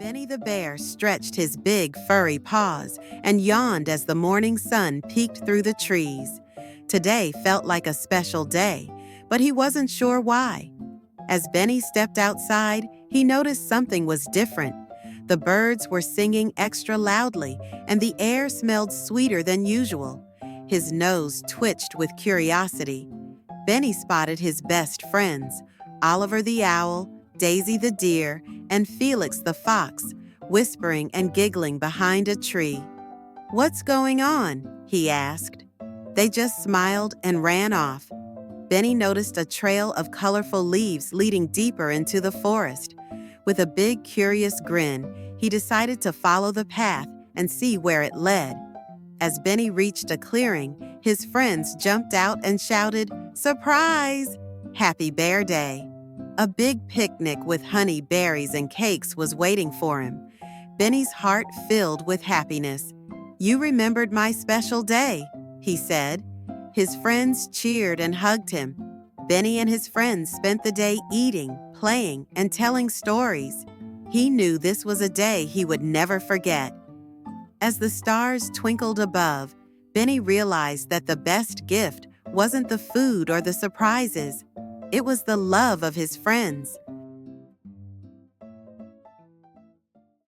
Benny the bear stretched his big furry paws and yawned as the morning sun peeked through the trees. Today felt like a special day, but he wasn't sure why. As Benny stepped outside, he noticed something was different. The birds were singing extra loudly, and the air smelled sweeter than usual. His nose twitched with curiosity. Benny spotted his best friends, Oliver the owl, Daisy the deer, and Felix the fox, whispering and giggling behind a tree. "What's going on?" he asked. They just smiled and ran off. Benny noticed a trail of colorful leaves leading deeper into the forest. With a big, curious grin, he decided to follow the path and see where it led. As Benny reached a clearing, his friends jumped out and shouted, "Surprise! Happy Bear Day!" A big picnic with honey, berries, and cakes was waiting for him. Benny's heart filled with happiness. "You remembered my special day," he said. His friends cheered and hugged him. Benny and his friends spent the day eating, playing, and telling stories. He knew this was a day he would never forget. As the stars twinkled above, Benny realized that the best gift wasn't the food or the surprises. It was the love of his friends.